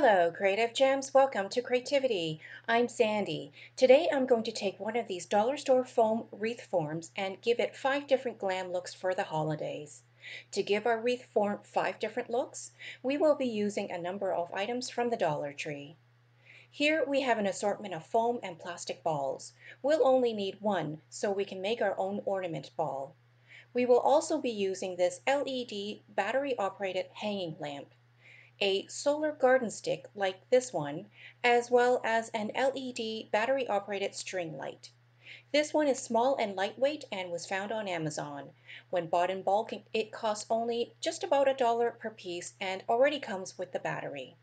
Hello, Creative Gems. Welcome to Creativity. I'm Sandy. Today I'm going to take one of these dollar store foam wreath forms and give it 5 different glam looks for the holidays. To give our wreath form 5 different looks, we will be using a number of items from the Dollar Tree. Here we have an assortment of foam and plastic balls. We'll only need one so we can make our own ornament ball. We will also be using this LED battery-operated hanging lamp, a solar garden stick like this one, as well as an LED battery-operated string light. This one is small and lightweight and was found on Amazon. When bought in bulk, it costs only just about $1 per piece and already comes with the battery.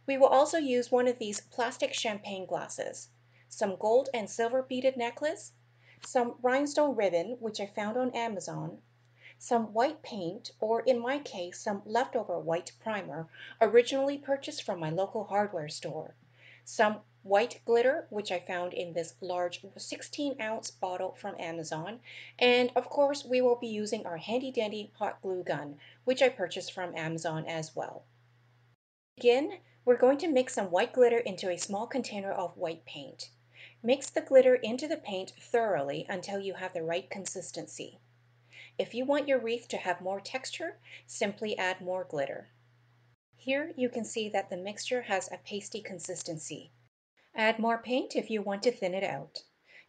We will also use one of these plastic champagne glasses, some gold and silver beaded necklace, some rhinestone ribbon, which I found on Amazon, some white paint, or in my case, some leftover white primer, originally purchased from my local hardware store, some white glitter, which I found in this large 16-ounce bottle from Amazon, and of course we will be using our handy-dandy hot glue gun, which I purchased from Amazon as well. To begin, we're going to mix some white glitter into a small container of white paint. Mix the glitter into the paint thoroughly until you have the right consistency. If you want your wreath to have more texture, simply add more glitter. Here you can see that the mixture has a pasty consistency. Add more paint if you want to thin it out.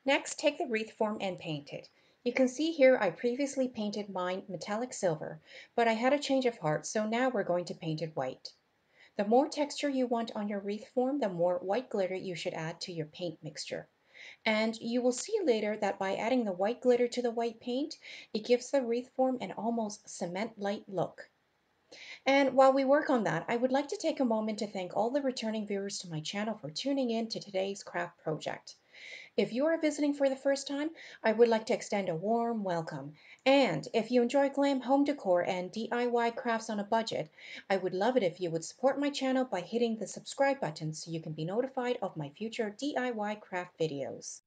Next, take the wreath form and paint it. You can see here I previously painted mine metallic silver, but I had a change of heart, so now we're going to paint it white. The more texture you want on your wreath form, the more white glitter you should add to your paint mixture. And you will see later that by adding the white glitter to the white paint, it gives the wreath form an almost cement-like look. And while we work on that, I would like to take a moment to thank all the returning viewers to my channel for tuning in to today's craft project. If you are visiting for the first time, I would like to extend a warm welcome. And if you enjoy glam home decor and DIY crafts on a budget, I would love it if you would support my channel by hitting the subscribe button so you can be notified of my future DIY craft videos.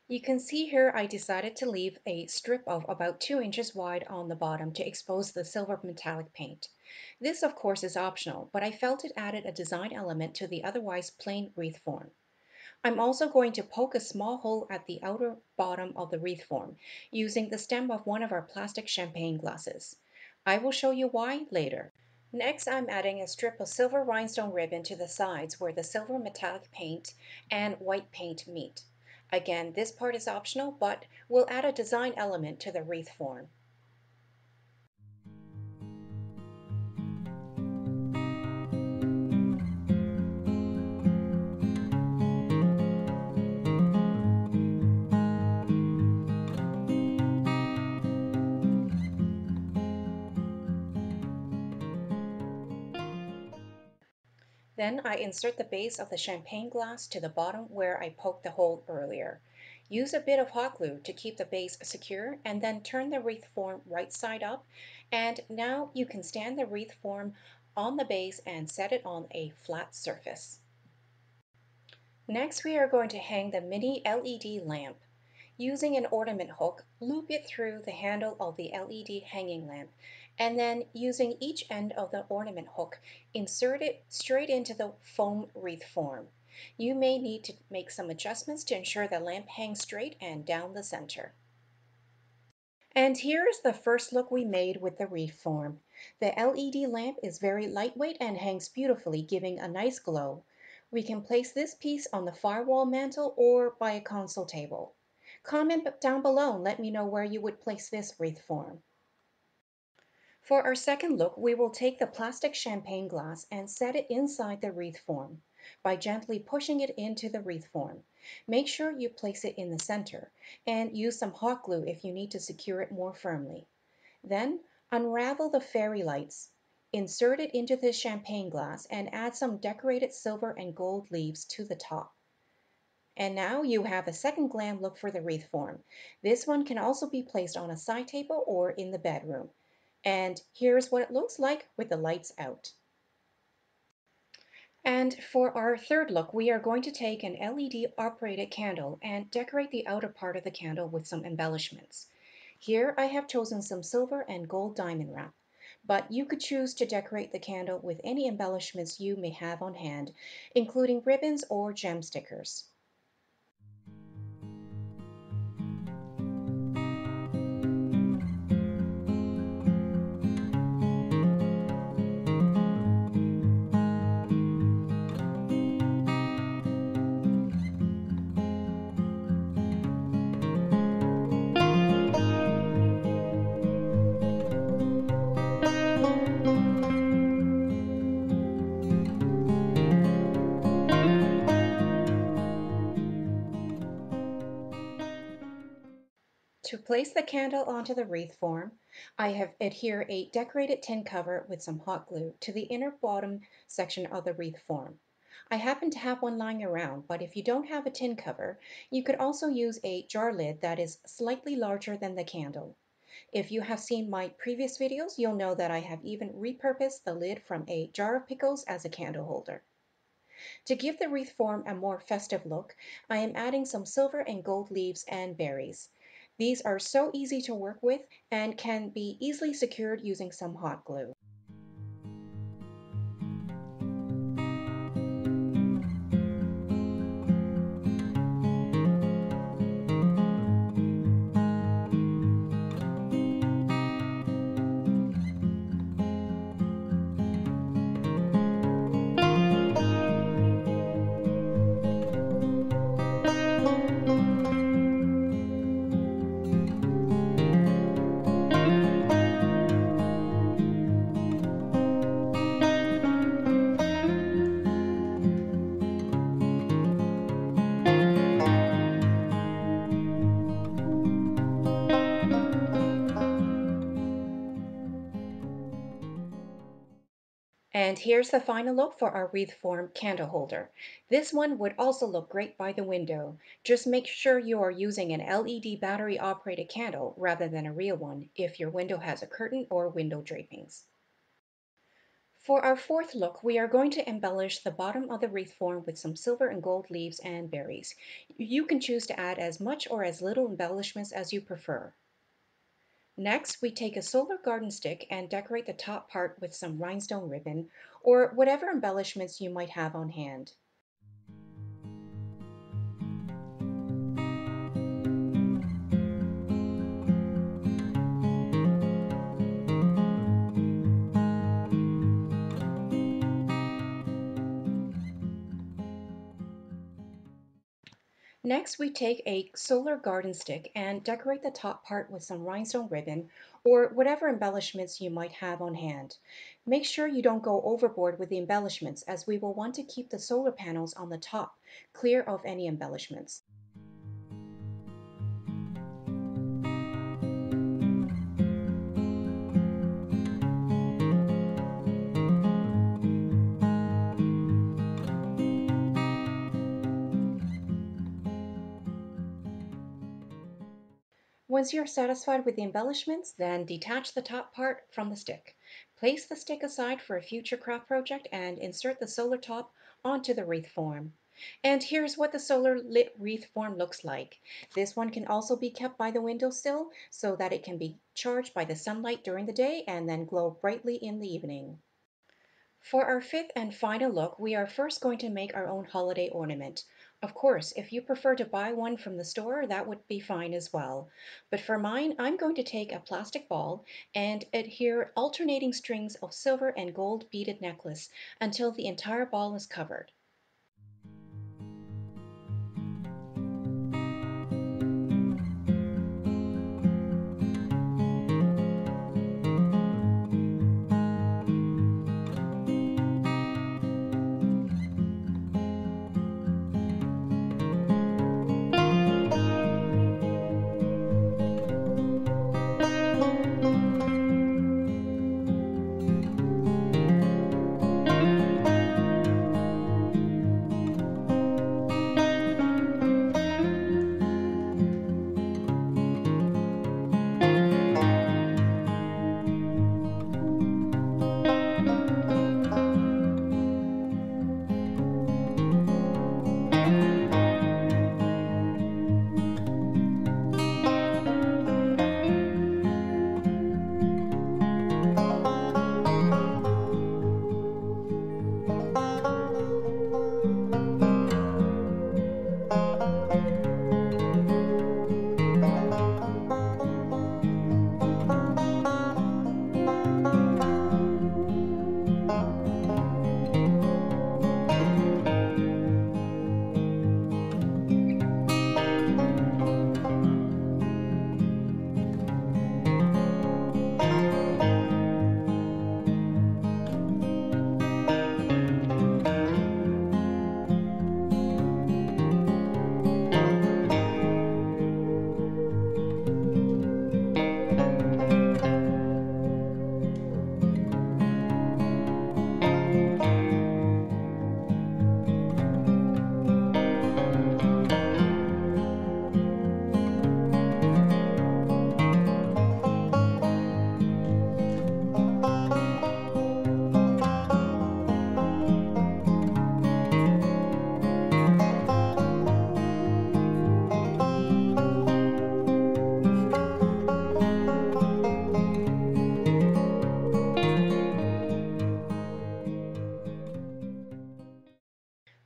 You can see here I decided to leave a strip of about 2 inches wide on the bottom to expose the silver metallic paint. This of course is optional, but I felt it added a design element to the otherwise plain wreath form. I'm also going to poke a small hole at the outer bottom of the wreath form using the stem of one of our plastic champagne glasses. I will show you why later. Next, I'm adding a strip of silver rhinestone ribbon to the sides where the silver metallic paint and white paint meet. Again, this part is optional, but will add a design element to the wreath form. Then I insert the base of the champagne glass to the bottom where I poked the hole earlier. Use a bit of hot glue to keep the base secure and then turn the wreath form right side up. And now you can stand the wreath form on the base and set it on a flat surface. Next, we are going to hang the mini LED lamp. Using an ornament hook, loop it through the handle of the LED hanging lamp, and then using each end of the ornament hook, insert it straight into the foam wreath form. You may need to make some adjustments to ensure the lamp hangs straight and down the center. And here is the first look we made with the wreath form. The LED lamp is very lightweight and hangs beautifully, giving a nice glow. We can place this piece on the firewall mantle or by a console table. Comment down below and let me know where you would place this wreath form. For our second look, we will take the plastic champagne glass and set it inside the wreath form by gently pushing it into the wreath form. Make sure you place it in the center and use some hot glue if you need to secure it more firmly. Then unravel the fairy lights, insert it into the champagne glass, and add some decorated silver and gold leaves to the top. And now you have a second glam look for the wreath form. This one can also be placed on a side table or in the bedroom. And here's what it looks like with the lights out. And for our third look, we are going to take an LED operated candle and decorate the outer part of the candle with some embellishments. Here I have chosen some silver and gold diamond wrap, but you could choose to decorate the candle with any embellishments you may have on hand, including ribbons or gem stickers. To place the candle onto the wreath form, I have adhered a decorated tin cover with some hot glue to the inner bottom section of the wreath form. I happen to have one lying around, but if you don't have a tin cover, you could also use a jar lid that is slightly larger than the candle. If you have seen my previous videos, you'll know that I have even repurposed the lid from a jar of pickles as a candle holder. To give the wreath form a more festive look, I am adding some silver and gold leaves and berries. These are so easy to work with and can be easily secured using some hot glue. And here's the final look for our wreath form candle holder. This one would also look great by the window. Just make sure you are using an LED battery operated candle rather than a real one if your window has a curtain or window drapings. For our fourth look, we are going to embellish the bottom of the wreath form with some silver and gold leaves and berries. You can choose to add as much or as little embellishments as you prefer. Next, we take a solar garden stick and decorate the top part with some rhinestone ribbon or whatever embellishments you might have on hand. Next, we take a solar garden stick and decorate the top part with some rhinestone ribbon or whatever embellishments you might have on hand. Make sure you don't go overboard with the embellishments as we will want to keep the solar panels on the top clear of any embellishments. Once you're satisfied with the embellishments, then detach the top part from the stick. Place the stick aside for a future craft project and insert the solar top onto the wreath form. And here's what the solar lit wreath form looks like. This one can also be kept by the windowsill so that it can be charged by the sunlight during the day and then glow brightly in the evening. For our fifth and final look, we are first going to make our own holiday ornament. Of course, if you prefer to buy one from the store, that would be fine as well. But for mine, I'm going to take a plastic ball and adhere alternating strings of silver and gold beaded necklace until the entire ball is covered.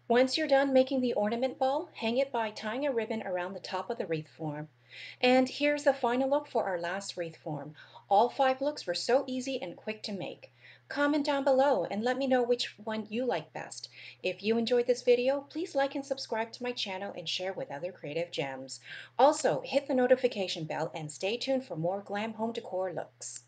Once you're done making the ornament ball, hang it by tying a ribbon around the top of the wreath form. And here's the final look for our last wreath form. All 5 looks were so easy and quick to make. Comment down below and let me know which one you like best. If you enjoyed this video, please like and subscribe to my channel and share with other creative gems. Also, hit the notification bell and stay tuned for more glam home decor looks.